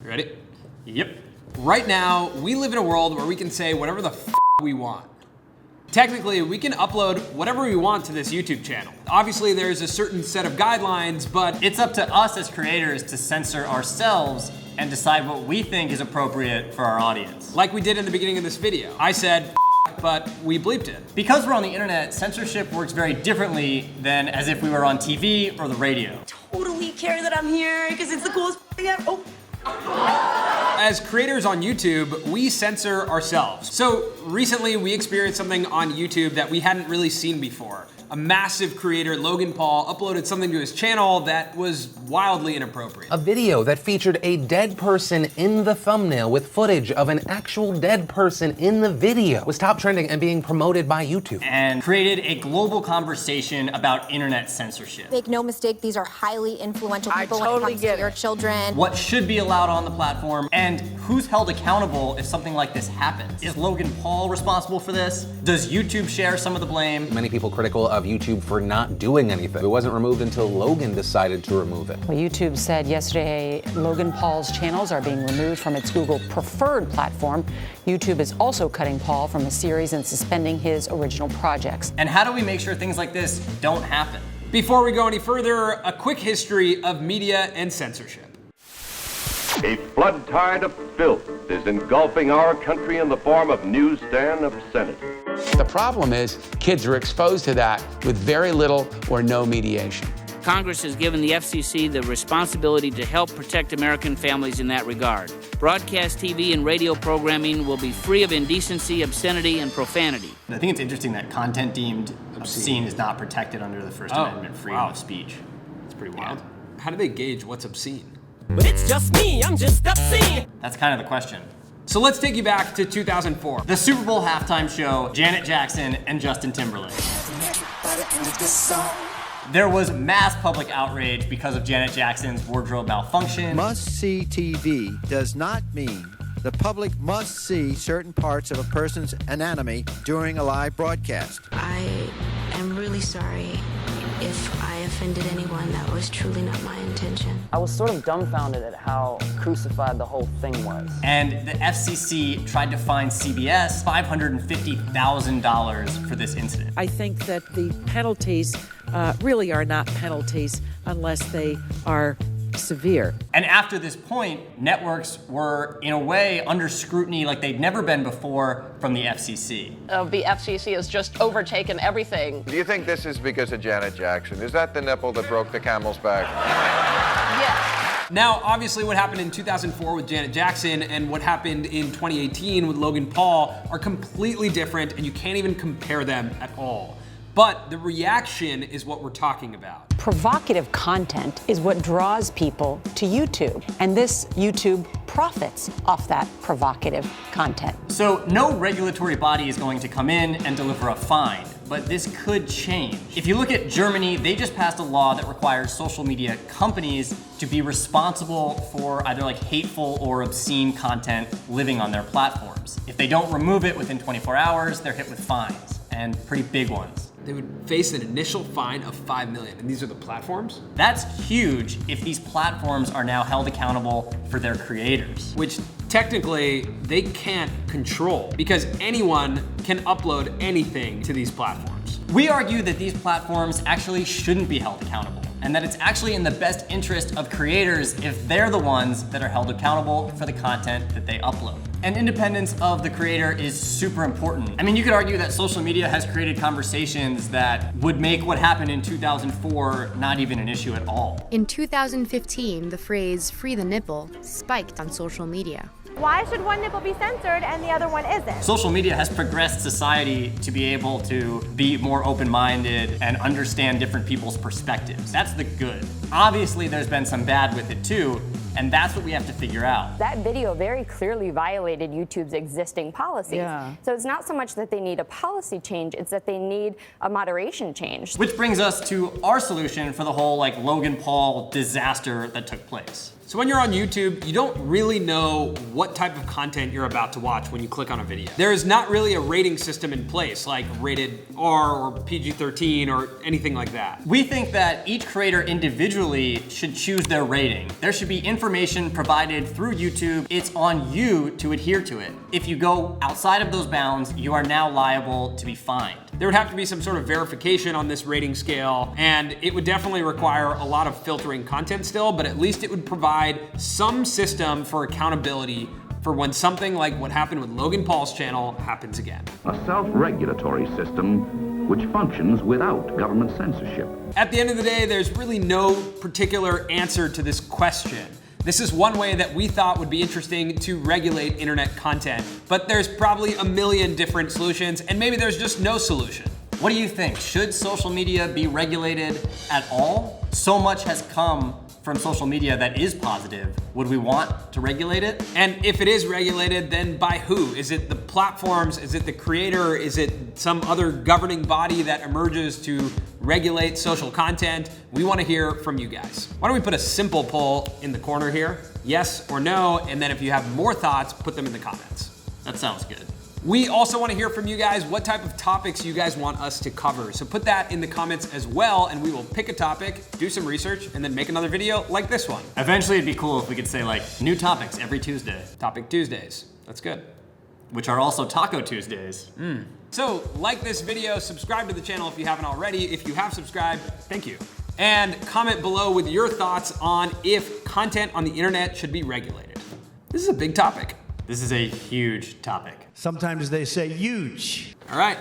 Ready? Yep. Right now, we live in a world where we can say whatever the f we want. Technically, we can upload whatever we want to this YouTube channel. Obviously, there's a certain set of guidelines, but it's up to us as creators to censor ourselves and decide what we think is appropriate for our audience. Like we did in the beginning of this video. I said f, but we bleeped it. Because we're on the internet, censorship works very differently than as if we were on TV or the radio. Totally care that I'm here because it's the coolest thing ever. Oh. As creators on YouTube, we censor ourselves. So recently we experienced something on YouTube that we hadn't really seen before. A massive creator, Logan Paul, uploaded something to his channel that was wildly inappropriate. A video that featured a dead person in the thumbnail with footage of an actual dead person in the video was top trending and being promoted by YouTube. And created a global conversation about internet censorship. Make no mistake, these are highly influential people when it comes to your children. What should be allowed on the platform and who's held accountable if something like this happens? Is Logan Paul responsible for this? Does YouTube share some of the blame? Many people critical of YouTube for not doing anything. It wasn't removed until Logan decided to remove it. Well, YouTube said yesterday Logan Paul's channels are being removed from its Google Preferred platform. YouTube is also cutting Paul from a series and suspending his original projects. And how do we make sure things like this don't happen? Before we go any further, a quick history of media and censorship. A flood tide of filth is engulfing our country in the form of newsstand obscenity. The problem is kids are exposed to that with very little or no mediation. Congress has given the FCC the responsibility to help protect American families in that regard. Broadcast TV and radio programming will be free of indecency, obscenity, and profanity. I think it's interesting that content deemed obscene is not protected under the First Amendment freedom of speech. It's pretty wild. How do they gauge what's obscene? But it's just me, I'm just obscene. That's kind of the question. So let's take you back to 2004. The Super Bowl halftime show, Janet Jackson and Justin Timberlake. There was mass public outrage because of Janet Jackson's wardrobe malfunction. Must-see TV does not mean the public must see certain parts of a person's anatomy during a live broadcast. I am really sorry if I offended anyone. That was truly not my intention. I was sort of dumbfounded at how crucified the whole thing was. And the FCC tried to fine CBS $550,000 for this incident. I think that the penalties really are not penalties unless they are severe. And after this point, networks were, in a way, under scrutiny like they'd never been before from the FCC. The FCC has just overtaken everything. Do you think this is because of Janet Jackson? Is that the nipple that broke the camel's back? Yes. Now, obviously what happened in 2004 with Janet Jackson and what happened in 2018 with Logan Paul are completely different, and you can't even compare them at all. But the reaction is what we're talking about. Provocative content is what draws people to YouTube, and this YouTube profits off that provocative content. So no regulatory body is going to come in and deliver a fine, but this could change. If you look at Germany, they just passed a law that requires social media companies to be responsible for either like hateful or obscene content living on their platforms. If they don't remove it within 24 hours, they're hit with fines, and pretty big ones. They would face an initial fine of $5 million, and these are the platforms? That's huge if these platforms are now held accountable for their creators. Which technically they can't control, because anyone can upload anything to these platforms. We argue that these platforms actually shouldn't be held accountable, and that it's actually in the best interest of creators if they're the ones that are held accountable for the content that they upload. And independence of the creator is super important. I mean, you could argue that social media has created conversations that would make what happened in 2004 not even an issue at all. In 2015, the phrase "free the nipple" spiked on social media. Why should one nipple be censored and the other one isn't? Social media has progressed society to be able to be more open-minded and understand different people's perspectives. That's the good. Obviously, there's been some bad with it too, and that's what we have to figure out. That video very clearly violated YouTube's existing policies. Yeah. So it's not so much that they need a policy change, it's that they need a moderation change. Which brings us to our solution for the whole Logan Paul disaster that took place. So when you're on YouTube, you don't really know what type of content you're about to watch when you click on a video. There is not really a rating system in place, like rated R or PG-13 or anything like that. We think that each creator individually should choose their rating. There should be information provided through YouTube. It's on you to adhere to it. If you go outside of those bounds, you are now liable to be fined. There would have to be some sort of verification on this rating scale, and it would definitely require a lot of filtering content still, but at least it would provide some system for accountability for when something like what happened with Logan Paul's channel happens again. A self-regulatory system which functions without government censorship. At the end of the day, there's really no particular answer to this question. This is one way that we thought would be interesting to regulate internet content, but there's probably a million different solutions, and maybe there's just no solution. What do you think? Should social media be regulated at all? So much has come from social media that is positive. Would we want to regulate it? And if it is regulated, then by who? Is it the platforms? Is it the creator? Is it some other governing body that emerges to regulate social content? We want to hear from you guys. Why don't we put a simple poll in the corner here? Yes or no, and then if you have more thoughts, put them in the comments. That sounds good. We also want to hear from you guys what type of topics you guys want us to cover. So put that in the comments as well, and we will pick a topic, do some research, and then make another video like this one. Eventually it'd be cool if we could say like new topics every Tuesday. Topic Tuesdays. That's good. Which are also Taco Tuesdays. So like this video, subscribe to the channel if you haven't already. If you have subscribed, thank you. And comment below with your thoughts on if content on the internet should be regulated. This is a big topic. This is a huge topic. Sometimes they say huge. All right.